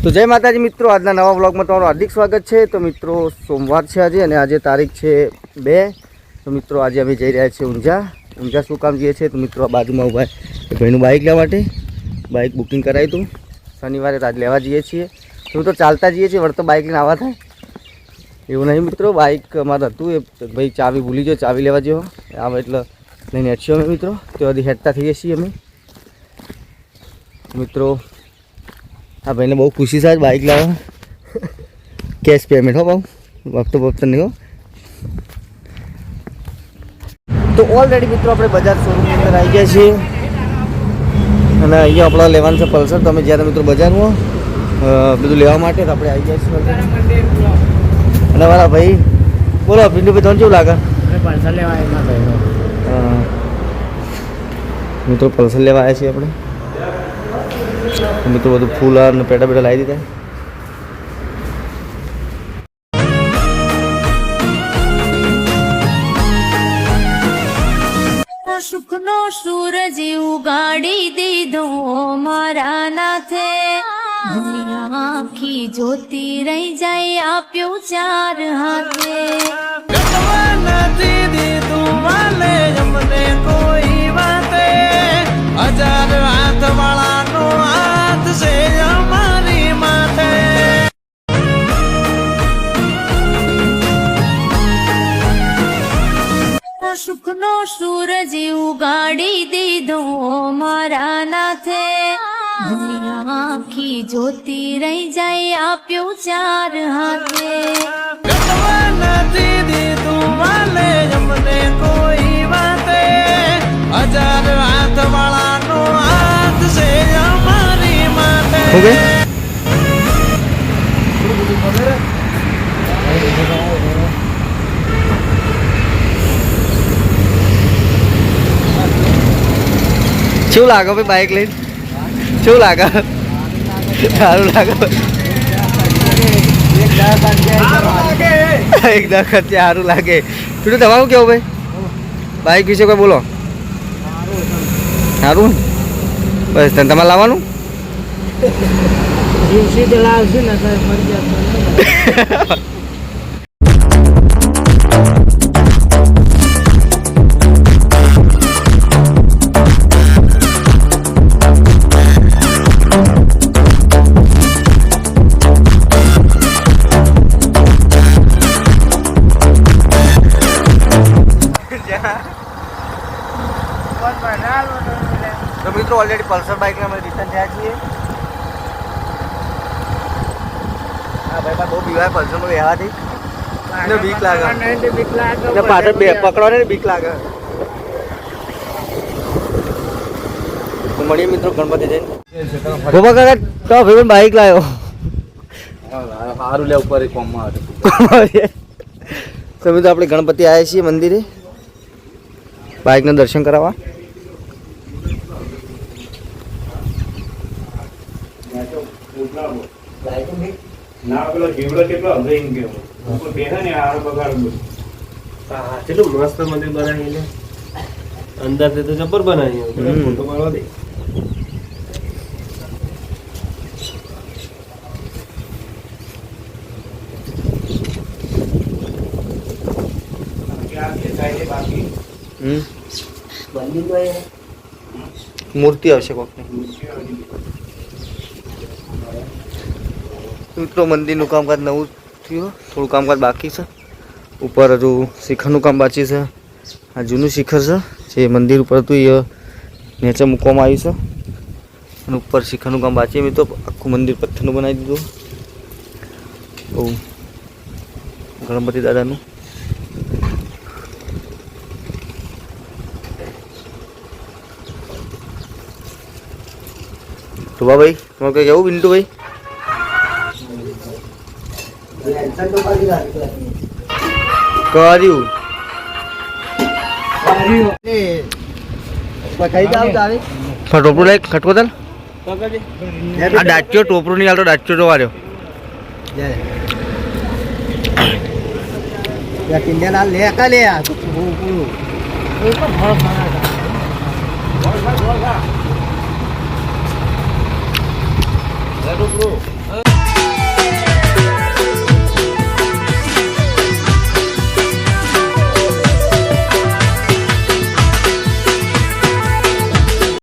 તો જય માતાજી મિત્રો, આજના નવા વ્લોગમાં તમારું હાર્દિક સ્વાગત છે। તો મિત્રો સોમવાર છે આજે અને આજે તારીખ છે 2। તો મિત્રો આજે અમે જઈ રહ્યા છીએ ઊંઝા શું કામ જઈએ છીએ તો મિત્રો આ બાજુમાં ઊભા ભાઈનું બાઇક લેવા માટે બાઇક બુકિંગ કરાવી હતું શનિવારે રાત લેવા જઈએ છીએ। તો મિત્રો ચાલતા જઈએ છીએ વળતો બાઇક લઈને આવવા થાય એવું નહીં મિત્રો, બાઇક અમારે હતું એ ભાઈ ચાવી ભૂલી ગયો, ચાવી લેવા જેવો આવે એટલે લઈને હેઠશું અમે મિત્રો। તો બધી હેઠતા થઈએ છીએ અમે મિત્રો। हाँ भाई ने बहुत खुशी से बाइक लावा कैश पेमेंट हो वक्त नहीं हो। तो ऑलरेडी मित्रों अपने बजाज शोरूम के अंदर आई गए छे અને અહીંયા આપણે લેવાનું છે પલ્સર। તો અમે જ્યારે મિત્રો બજારમાં બધું લેવા માટે આપણે આવી ગયા છીએ અને મારા ભાઈ બોલો પિન્ટુ ભાઈ તમને કેવું લાગે? પલ્સર લેવા આવ્યા ભાઈનો મિત્રો પલ્સર લેવા આવ્યા છીએ આપણે મિત્રો બધું ફૂલ અને પેટા પેટા લાવી દીધા। સુખનો સૂરજ ઉગાડી દીધો મારા નાથે, દુનિયા આખી જોતી રહી જાય આપ્યું ચાર હાથે। કોઈ વાતે હજાર હાથ વાળાનો હાથ છે અમારી માથે। સુખનો સૂરજ ઉગાડી દીધો મારા નાથે, દુનિયા આખી જોતી રહી જાય આપ્યું ચાર હાથે। કોઈ વાતે હજાર હાથ વાળાનો હાથ છે અમારી માથે। શું લાગે ભાઈ બાઇક લઈને? શું લાગે? સારું લાગે એકદમ ખર્ચે સારું લાગે। પેલું તમારું કેવું ભાઈ બાઇક વિશે કોઈ બોલો? સારું બસ તમારે લાવવાનું तो मित्रों ऑलरेडी पल्सर बाइक में रिटर्न थया छे। हाँ भाई बहुत बीवाय पल्सर में बेहाथी ने बीक लागे ने पाछळ बे पकड़वाने ने बीक लागे। तो मळीए मित्रों गणपति जैन बाबा काका तो भाई बाइक लायो हारू ले ऊपर कोम में तो मित्रों આપણે ગણપતિ આવ્યા છીએ મંદિરે બાઇકના દર્શન કરાવવા। ના પેલો જીવડો કેટલો અંધાઈ ગયો ઉપર બેહે ને આ બગાડ હા કેટલું મસ્ત મંદિર બનાવીને અંદર થી તો જબર બનાવી ફોટો પાડવા દે મૂર્તિ આવશે કોકની મિત્રો। મંદિરનું કામકાજ નવું થયું, થોડું કામકાજ બાકી છે। ઉપર હજુ શિખરનું કામ બાકી છે। આ જૂનું શિખર છે જે મંદિર ઉપર હતું એ નીચે મૂકવામાં આવ્યું છે અને ઉપર શિખરનું કામ બાકી છે મિત્રો। આખું મંદિર પથ્થરનું બનાવી દીધું બહુ ગણપતિ દાદાનું। તો ભાઈ તમારે કંઈ કેવું બિન્ટુ ભાઈ? કર્યું ટોપરું લાઈક ખટકો તલ આ ડાચ્યો ટોપરું નહીં હાલતો ડાચ્યો તો વાર્યો લે કા લે Aduh bro.